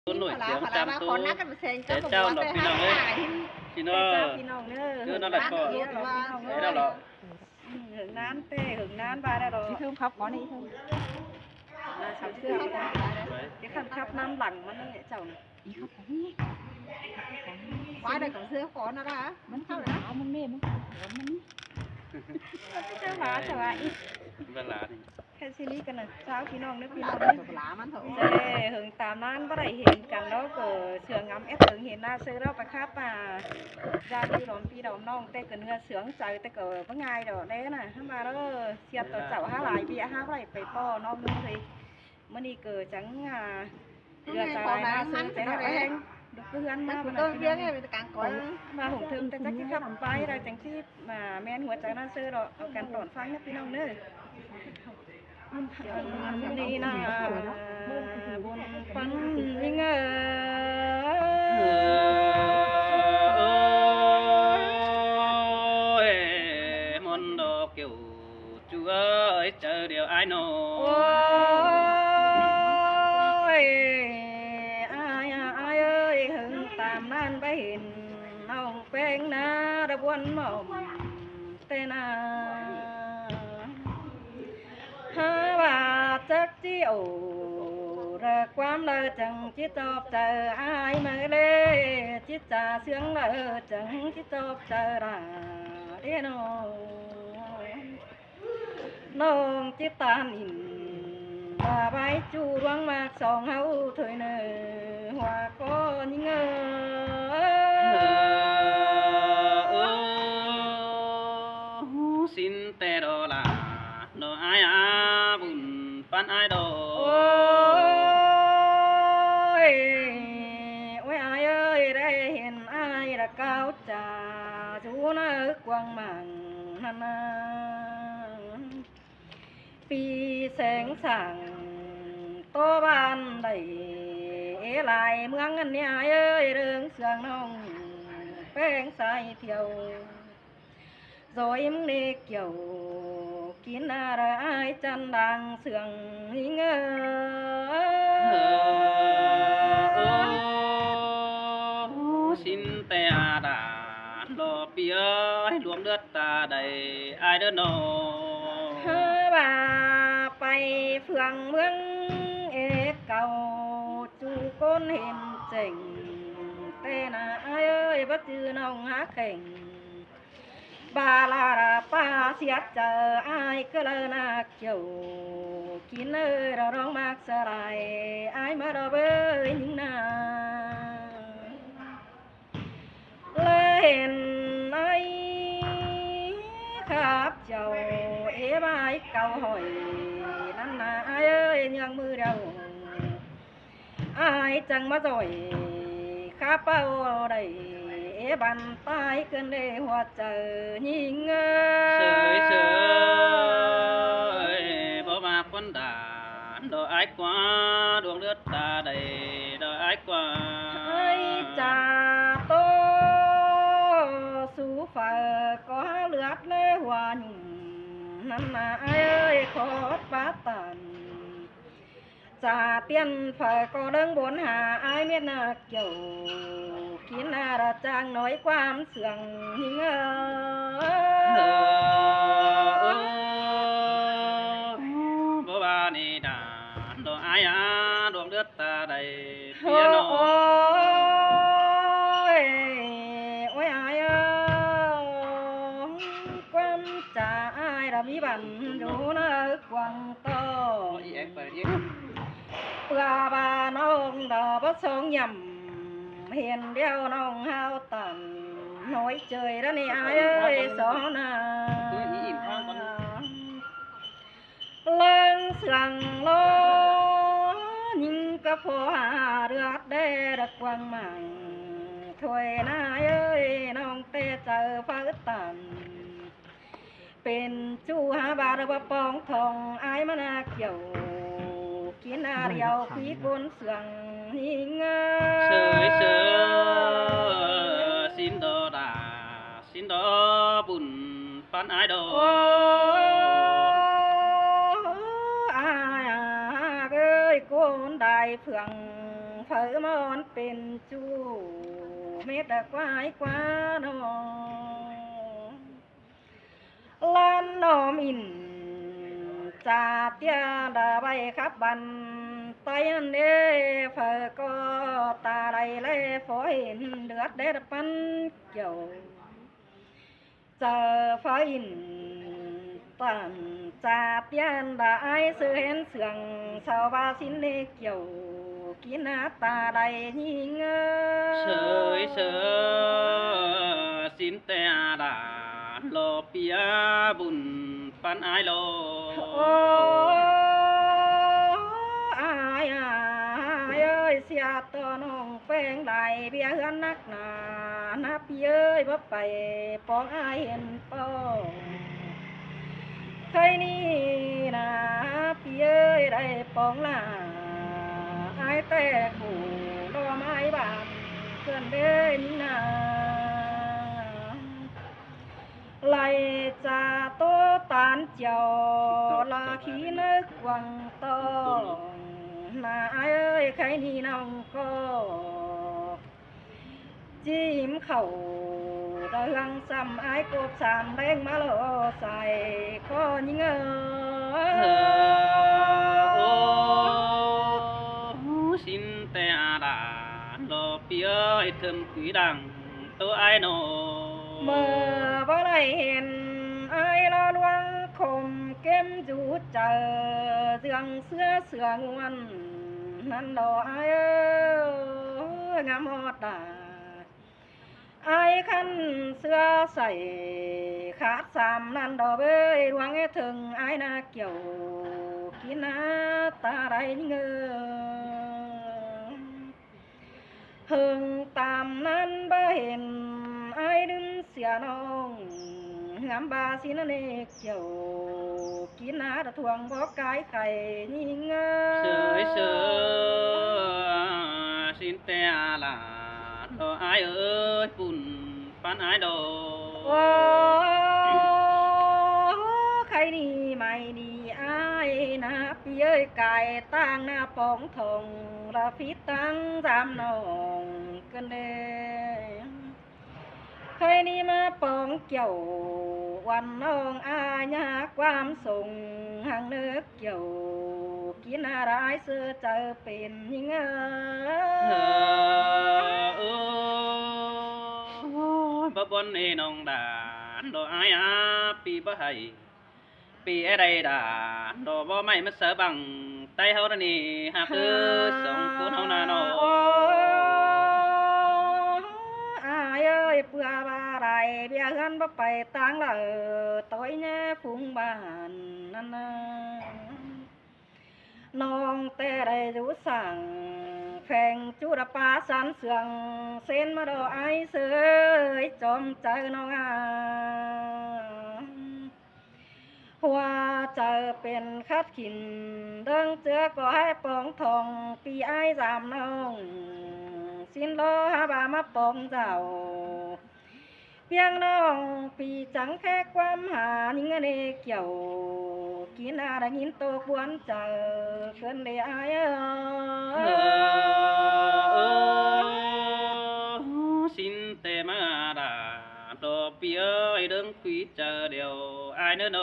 ตัวหน่วยเสียงจำตัวแต่ เจ้า เจ้าหลอกพี่น้องเลยพี่น้อง พี่น้องเด้อ คือนั่นแหละก็ไอ้เราหรอก หึงนั้นเต้หึงนั้นบาได้ดอก ที่เพิ่มพับก่อนนี่เพิ่ม สามเสื้อที่ขันทับน้ำหลังมันนั่นแหละเจ้า อีครับของนี่ ว้ายได้ของเสื้อขอนะล่ะ มันเข้าหามันเม่มันมัน เจ้าหลาแต่ว่าอีก เวลานี่ แค่ซีรีส์กันนะเช้าพี่น้องเด้อพี่น้อง หลามันเถอะ เจ้หึงตามนั้นบ่ได้เห็นกันแล้วก็เสืองำถึงเห็นหน้าซื้อเราไปค้าป่าญาติพี่น้องน้องแต่ก็เนื้อเสืองใจแต่ก็บ่ง่ายดอกเด้น่ะทำมาแล้วเสียต่อเจ้าหาหลายเบี้ยหาไรไปป้อน้องนึงสิมื้อนี้เกิดจังเรือใจหน้าซื้อแต่แห้งดูเพื่อน มั มาน คือตัวเบี้ยไงเป็นกลางก่อน มาหงทึมแต่จักที่ขับไปเราจังที่มาแม่นหัวใจหน้าซื้อดอกเอากันตอนฟังนะพี่น้องเด้อนี่นะบนปันยิงมนดอกkiểu chú ơi chờ điều ai nô โอ้ยอายเอ้ยหึงตามนั่นไปเห็นน้องแป้งนาดะบวนหม่อมเตนาฮาว่าจักจี้โอรักความเลอจังจิตอบเจออายมาเลยจิตจ่าเสียงเลอจังจิตอบเจอราเดโนน้องจิตตานินว่าใบจูรวงมากสองเฮาถอยเนอหัวก็ยิงxin tè đò là đò ai bùn pan ai đò โอ้ยโอ้ยอายเอ้ยได้เห็นอายละก้าวจ่าจูนึกกวางมังนานาปีแสงสั่งโตบ้านได้หลายเมืองอันนี้เอ้ยเรื่องเสียงน้องแป้งใส่เที่ยวrồi em nê kiểu kín ai chân đang sườn ngơ xin tè đã lo bia luồng đất ta đầy ai đỡ nô bà bay phường mương ế cầu chú con hiền chỉnh tên ai ơi bất chư nông hát khỉnh bà là bà xiết chờ ai cứ lơ na kiểu kín ơi đó rong mạc sợ lại ai mà đó với những lên ai khắp chầu ế ai câu hỏi năm là ai ơi nhang mưa đầu ai chẳng mà rồi khắp bao đầy bàn tay cơn đê hoa trời nhìn sơi sơi bỏ bạc con đà đò ái quá đường nước ta đầy đò ái quá ai trà tô sú phở có lướt lê hoa nhung năm mà ai ơi khó bát tàn trà tiên phở có đơn bốn hà ai biết là kiểu kín là trang nóiความเสื่องหิงบ่บานี่ดาดอกอายดวงเลือดตาใดเปี โอ้ ยโน ยโอ้ยอายความจ่าอายเรามีบันอยู่นะกวางโต อีเอ็กไปดิ เพื่อบาน้องดอกบ่สองยำเห็นเดียวน้องเฮาตันน้อยเจยแล้วนี่อายเอ้ยสองนาเล่นเสียงล้อยิงกระพอหาเรือดได้ดักกวางมังถวยนายเอ้ยน้องเตเจอฟ้าตันเป็นจูหาบาระบปองทองอายมานาเกี่ยวกินอาเดียวผีบนเสียงหิงsơi sơi xin đò đà xin đò bùn pan ai đò อายเอ้ยโกนได้เพื่องไฟ มอนเป็นจูเม็ดกวายกว่าน้องลานน้อมอินจาเตียดาใบขับบันไตนั่นเด้เผอก็ตาใดเล่ฝอยเห็นเดือดเด็ดปันเกี่ยวเจอฝอยอินตันจาเตียนดาไอเสือเห็นเสืองชาวบ้านสินเล็กเกี่ยวกินหน้าตาใดยิงเฉยเฉยสินแต่อาดาโลเปียบุญปันอายโล โอ้อายอายเอ้ยเสียตัวน้องแป้งไหลเบียเฮือนนักหนานับเย้ยบ่ไปปองอายเห็นป้องใครนี่นะพี่เอ้ยได้ปองลาอายแต่ขู่รอไม้บานเพื่อนเด้นนาไล่จ่าโตตานเจ้าลาขี้นึกวังตองนาเอ้ยใครนี่น้องก็จิ้มเข่าเรื่องซ้ำไอ้กบสามแรงมาโลใส่ก็ยิงโอ้สินแต่อาดาโลเปียไอ้เทิมคุยดังตัวไอ้โน เมื่อบ่ได้เห็นไอ้ละลวงคมเก็มจูเจอเสืองเสืองวันนั่นดอกไอ้งามฮอดตาไอ้ขันเสื้อใส่ขาดสามนั่นดอกเอ้ยดวงไอ้ถึงไอ้นาเกี่ยวกินหน้าตาไรเงืหึงตามนั้นบ่เห็นไอ้ดึงเสียน้องงามบาสินเนเกี่ยวกินหน้าตะทวงบ่กายไข่ยิงเฉยเฉยสินแต่อาลาโลไอ้เอ้ยปุ่นปันไอ้โด โอ้ใครนี่ไม่ดีไอ้นะพี่เอ้ยไก่ตั้งหน้าปองทองระพิตั้งจำน้องกันเด้ใครนี่มาปองเกี่ยววันน้องอาญาความส่งห่างเนื้อเกี่ยวกินอะไรเสื้อเจอเป็นยังไงบ่บนเอน้องดานดออายอาปีบ่ให้ปีไอ้ใดดานดอบ่ไม่มาเสบังไตเฮานี่หากคือสองคนเฮานาโนอายเอ้ยเปื่อบ่าไรเบี้ยเฮือนบ่ไปตังละต้อยแน่พุงบ้านนั่นน่ะน้องแต่ได้รู้สั่งแข่งจุดปาสันเสืองเส้นมาดอไอเสยจอมใจน้องว่าเจอเป็นคัดขินเดิงเจือก็ให้ปองทองปีไอสามน้องสินโลหาบามาปองเจ้าเพียงน้องปีจังแค่ความหานิ่งเนเกี่ยวกินอะไรยินโตกวนเจอเกินเลยไอสินแต่มาดาดอเปียไอ้เดิงคุยเจอเดียวไอ้เนื้อโน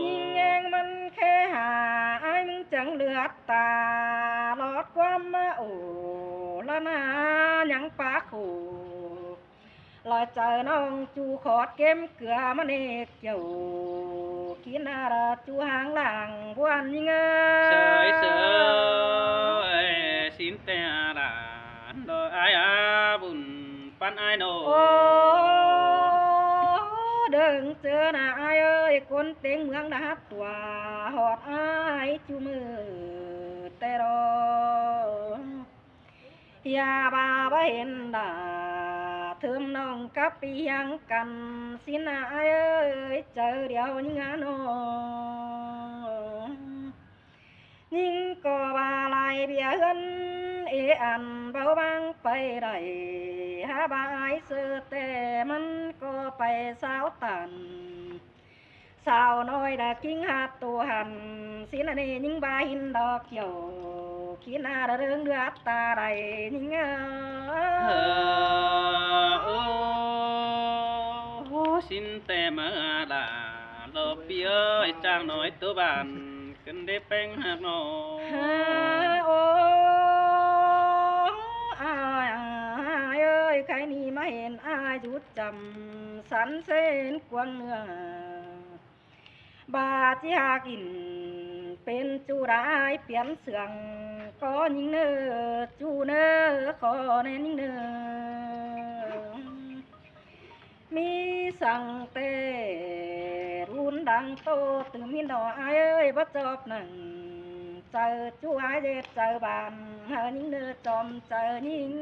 ยิงแยงมันแค่หาไอ้มึงจังเลือดตาลอดความมาโอ้ละนายังปากขู่ลอยเจอน้องจูขอดเก็มเกลือมันเอกเกี่ยวกินอะไรจูหางหลังบวนยิงเฉยเฉยสินแต่ดาดอไอ้อาบุญปันไอ้โนโอ้เดินเจอหน้าไอ้เอ้ยคนเต็งเมืองดัดตัวหอดไอ้จูมือแต่รอยาบาบ่เห็นดาเทิมน้องกับปียังกันสินะไอ้เอ้ยเจอเดียวยิงโนยิงก็บาลายเบียเฮือนเออันเบาบางไปได้หาบายเสือแต่มันก็ไปสาวตันสาวน้อยดากิ้งหาตัวหันสินะนี่ยิงบาหินดอกเขียว ขี้นาเรื่องเดือดตาใดนิ่ง xin tè mơ là lô bia ơi trang nói tứ bàn cần để bánh hạt nổ โอ้อายเอ้ยใครนี่มาเห็นอายจุดจำสันเส้นกวางเนื้อบาที่หากินเป็นจูรายเปลี่ยนเสื่องก็ยิงเนื้อจูเนื้อขอแน่ยิงเนื้อมีสั่งเตรุนดังโตตื่นมินดออายเอ้ยบ่จอบหนังเจอจูอายเด็ดเจอบานหายิงเนื้อจอมเจอยิง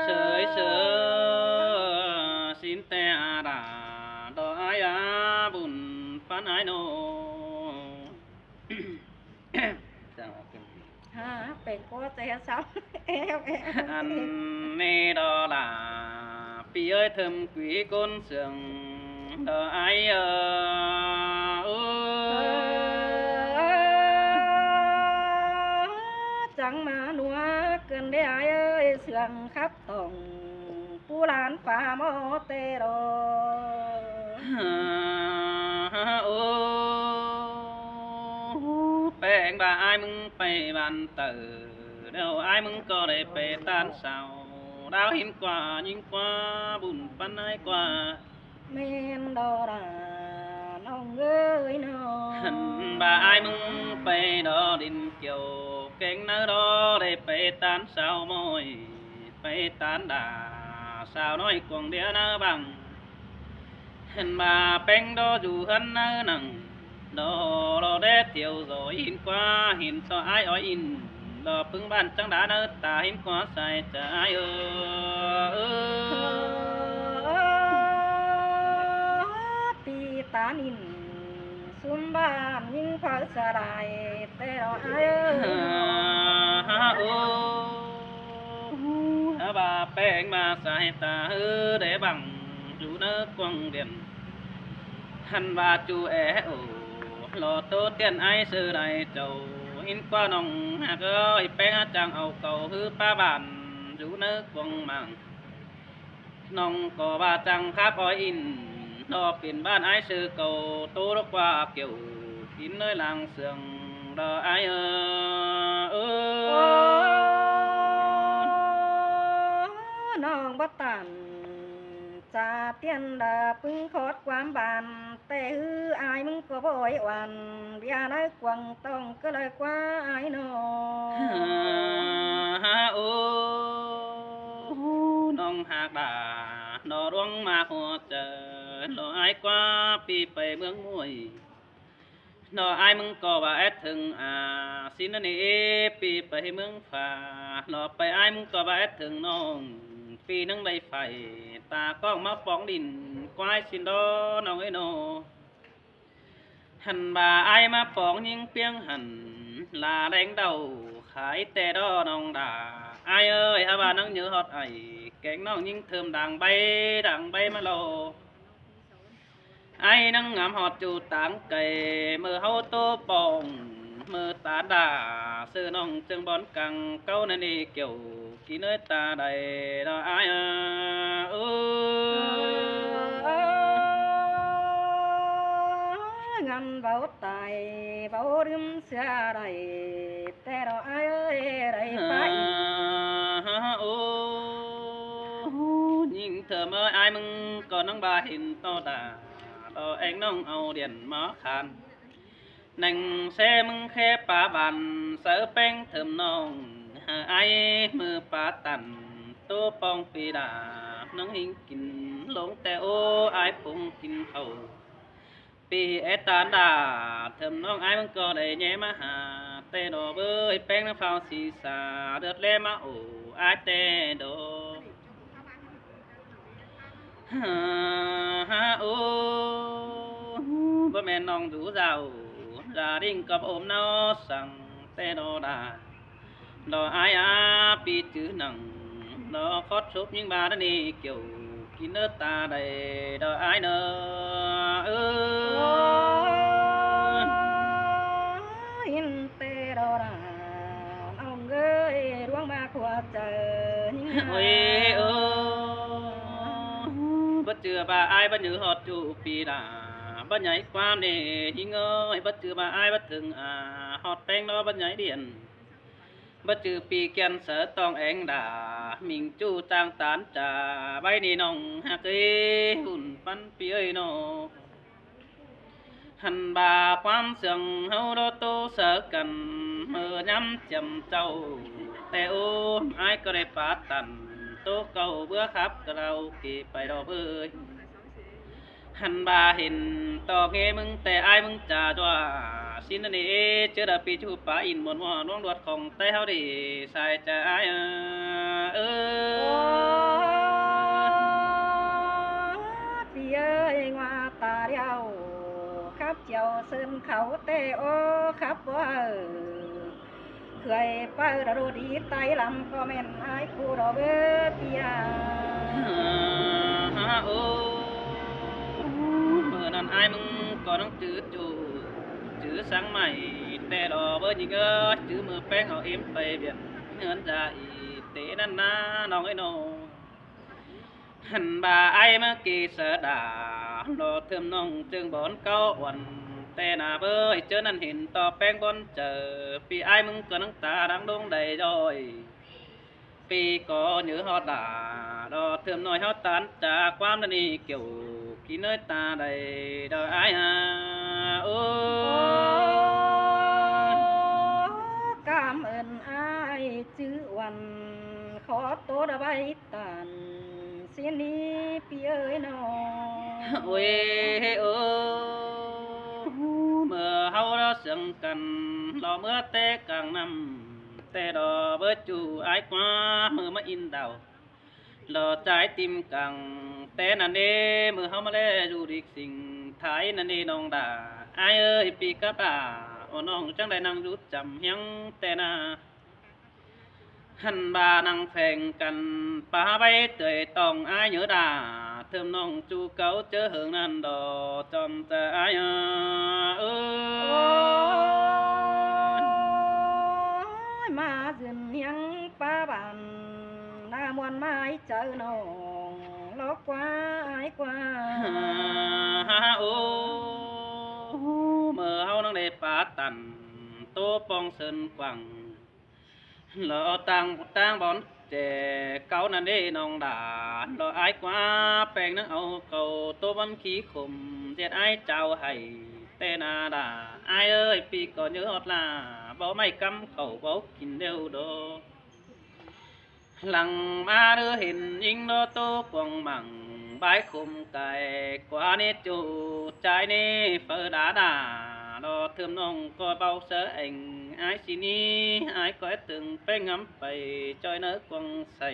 sới sớ xin tè đà đò ai à bùn phán ai nô ฮะเป็นก็เจ๊ซ้ำăn nê đò là pi ơi thơm quý côn sườn đò ai chẳng mà nuôi cần để ai ơi sườn khắp tổng pu lan pha mô tê đồ bèn bà ai mừng bè bàn tử đâu ai mừng có để bè tan sao đau hiến quả nhìn qua bùn pan ai qua men đồ đà nông ơi nó bà ai mừng bè đó đình chiều kênh nơi đó để bè tan sao môi bè tan đà sao nói quần đĩa nó bằng hình bà bèn đó dù hơn nó nặng đó đó để tiêu rồi in qua hình cho ai ở in đó phương ban chẳng đã nỡ ta in qua sai trái pi ta nín xuân ban nhưng phải xa đài tê đó ai bà bèn mà sai ta để bằng dù nỡ quăng điện hành bà chú ế lò tô tiền ai sư đại trầu in qua nòng hạt ơi bé chàng ầu cầu hư ba bàn rú nước quăng mạng nòng có ba chàng khác oi in đò biển ban ai sư cầu tô đó qua kiểu in nơi làng sườn đò ai nòng bắt tàn cha tiên đà pưng khót quán bànแต่ฮืออายมึงก็บ่อยอ่อนเบียน้อยกวางต้องก็เลยกว่าอายน้องน้องหากด่าดอร้องมาหัวเจอดออายกว่าปีไปเมืองมวยดออายมึงก็ว่าแอดถึงสินนี่ปีไปเมืองฝ่าดอไปอายมึงก็ว่าแอดถึงน้องปีนึงได้ไฟตาก้องมาฟ้องดินควายสินดอน้องไอ้โนหันบ่าไอ้มาฟ้องยิงเปียงหันลาแรงเดาขายแต่ดอน้องด่าไอ้เอ้ยฮาบานังnhớ hotไอ้แกงน้องยิงเทิมดังใบมาโลไอ้นังงามฮอดจูตางไก่มือเฮาโตปองมือตาด่าซื้อน้องจึงบอนกังเก้านั่นนี่เกี่ยวกินเนื้อตาใดดออายngăn vào tài vào đêm xa đầyแต่ดอกอายเอ้ยได้ไป nhìn thơ mơ ai mừng còn nông bà hình to đà to anh nông âu điện mó khăn nành xe mừng khe pa bàn sớ beng thơm nông ai mơ pa tàn tô pong pi đà nông hình kín lông tè ô ai phung kín hầu pi ế tàn đà thơm nông ai mừng có đầy nhé mà hà tê đồ bơi beng nó phao xì xà đợt lê mà ổ ai tê đồ bố mẹ nong rủ rào gia đình cặp ôm nó sang tê đồ đà đò ai pi chữ nằng đò khót súp những bà đó đi kiểu kín nước ta đầy đò ai in tê đồ đà ông ơi โอ้ยเออบ่เจือบ่าอายบ่ยือฮอดอยู่ปีดาบ่ใหญ่ความนี่หิงเอ้ยบ่เจือบ่าอายบ่ถึงฮอดแป้งเนาะบ่ใหญ่เดียนบ่จือปีแก่นเสือตองแองดามิงจู้จางตานจ่าใบนี่น้องฮักเอ้หุ่นปันปีเอ้ยน้อหันบาความเสื่องเฮาโดโตเสือกันเมื่อย้ำจำเจ้าแต่โอ้อายก็ได้ปาตันโตเก่าเบื่อครับก็เราเก็บไปดอกเอ้ยหันบาเห็นต่อเงมึงแต่อายมึงจ่าจ้าสินนี่เจอดาปีชูป่าอินบนว่าน้องดวดของแต่เฮาดีใส่ใจอายเออ พี่เอ้ยว่าตาเดียวขับเจียวซึนเขาเตโอขับว่าเคยไปดรูดีไตลำก็แม่นอายกูดอกเอ้ยพี่ยา โอ้เมื่อนั้นอายมึงก็ต้องจืดอยู่จืดสังใหม่แต่ดอกเบอร์ยิงจืดมือแป้งเอาเอ็มไปเบียดเงินจะอีเตนั่นนะน้องไอ้น้องหันบ่าไอ้เมื่อกี้เสดาดอเทิมน้องจึงบอนเก้าวันแต่หน้าเบยเจอนั่นเห็นต่อแป้งบอนเจอปีไอ้มึงก็น้ำตาดังดงใดย้อยปีก็เหนือฮอดด่าดอเทิมน้อยเฮาตันจากความนั่นนี่เกี่ยวกินเนื้อตาใดดอไอ้โอ้ กามเอินอายจื้อวันขอตัวดใบตันเสียนี้พี่เอ้ยน้อง โอ้ยโอ้เมื่อเฮาเราเสียงกันเราเมื่อแต่กลางน้ำแต่ดอเบิดจูอายกว่าเมื่อมาอินดาวเราใจติมกังแต่นั่นเด้เมื่อเฮามาแลอยู่ดิกสิ่งไทยนั่นเด้น้องดาอายเอ้ยปีกับดาโอ้น้องจังได้นั่งอยู่จำเฮียงแต่นาหันบานังแฝงกันป่าใบเตยต้องอายเหนือดาเทิมน้องจูเก่าเจอเหิงนั่นดอจอมจะอายเอ โอ้ อย มายืนยังป้าบันหน้ามวนไม้เจอน้องลอกกว่าอายกว่า โอ้เมื่อเฮานังได้ปาตันโตปองเซินกวังเราต่างบอนแจเก่านั่นเด้น้องดาเราอายกว่าแปลงนังเอาเก่าโตบันขี้ขมเจ็ดอายเจ้าให้แต่นาดาอายเอ้ยปีก่อนเยอะฮอดลาบ่ไม่กำเขาบ่กินเดียวดอหลังมาเด้อเห็นยิงโดโตกวงมังบายคุมไก่กว่านี้จูใจนี่เปิดดาดาดอเทิมน้องก็เบาเสอเองอายสินี้อายก็ตึงไปงำไปจอยเนื้อกวงใส่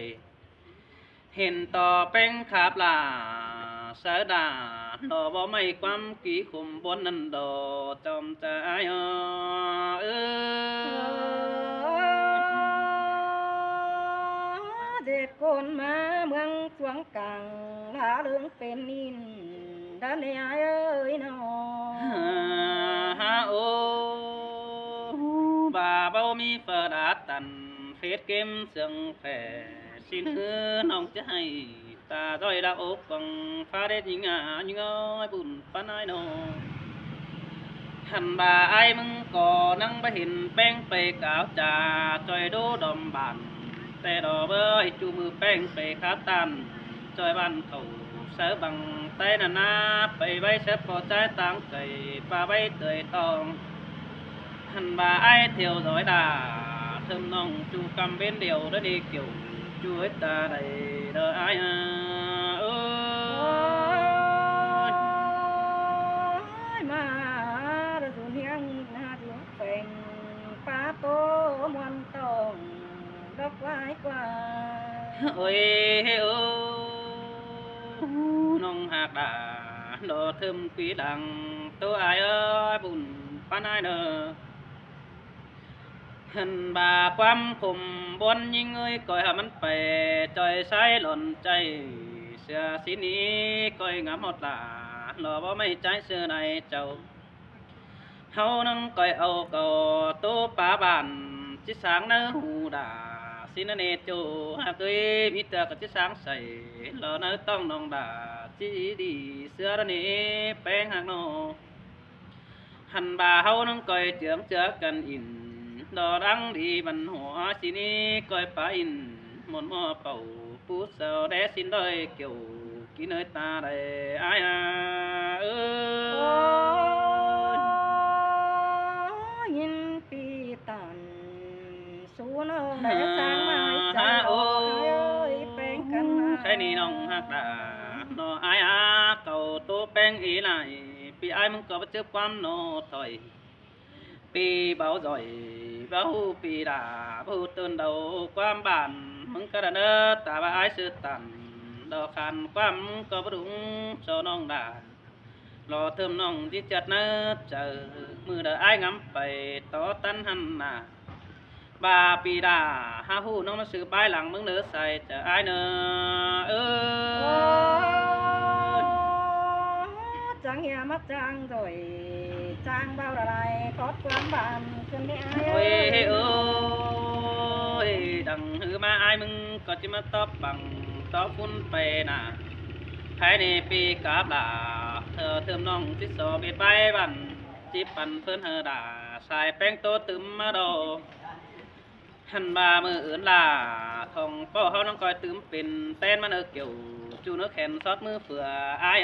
เห็นต่อเป็นขาบลาเสอดาดอบ่ไม่ความกี่คุมบนนั้นดอจอมใจเออ เด็ดโกนมาเมืองสวงกังลาเรื่องเป็นนินด้านในอายเอ้ยน้อง โอ้บาเบามีเปิดอาตันเฟสเกมเสียงแผ่สินคือน้องจะให้ตาด้อยดาอกฟังฟ้าเด็ดยิงยิงอ้อยบุญปานายน้องหันบาไอ้มึงก่อนั่งไปเห็นแป้งไปกาวจ่าจอยโดดอมบานแต่ดอกเบยจูมือแป้งไปครับตันจอยบ้านเขาเสือบังใต้นานาไปไว้เสพพอใจตามไก่ปลาไว้เตยตองหันบาไอ้เที่ยวร้อยดาเทิมน้องจูกำเป็นเดียวได้ดีเกี่ยวจูให้ตาได้เด้อไอ้เอ้ย มาระสุเนียงนาเดียวเป่งป้าโตมวนตองดอกไม้กว่า โอ้ยโอ้น้องหากดาดอเทิมปีดังตัวไอ้เอ้ยบุญปานายเนอหันบาความคมบนยิงเอ้ยก่อยหามันไปจอยสายหล่นใจเสื้อสีนี้ก่อยงามหมดลาหล่อบ่ไม่ใจเสื้อในเจ้าเฮานั่งก่อยเอาเก่าโตป่าบานจิสางเนื้อหูดา xin anh nè chỗ hạc tôi biết tờ có chiếc sáng sẩy lỡ nơi tông nòng đà chỉ đi xưa đó nè bén hạc nô hành bà hâu nông coi trưởng chớ cần in đò đắng đi bắn hoa xin đi coi phá in một mò bầu phút sau đé xin đôi kiểu kỹ nơi ta đây ai à nhìn pi tàn xuống nó để sáng mai cha ơi bên cạnh cái ni nong hạc đà nó ai à cầu tô beng ý lại vì ai mong có bất chấp quan nó thôi vì bảo rồi bảo vì đã bảo tên đầu quan bản mong cái đàn ta bà ai sự tàn đò khăn quan có bất đúng cho nong đà lò thơm nong đi chặt nơ chờ mưa đợi ai ngắm phải tỏ tan hằn nà bà vì đã ha hu nong nó sự bài lặng mừng nữa xài chờ ai nữa chẳng nghe mắt trang rồi trang bao đà này có quan bàn chân đi ai ơi ơi đằng hư ma ai mừng có chỉ mà tóc bằng tóc phun bè nà hai này pi cáp là thơ thơm nong chỉ so biết bay bàn chỉ bàn phơn hờ đà xài beng tô tưm mà đồ hành bà mưa ướn là không có họ nó coi tưm pin tên mà nó kiểu chú nó khen sót mưa phừa ai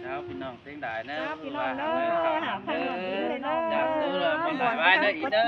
sao pin nong tiếng đài nữa Sao pin nong đó, hả? Thằng nó đi lên đó. dạ tôi là mình lại vai nữa ý đó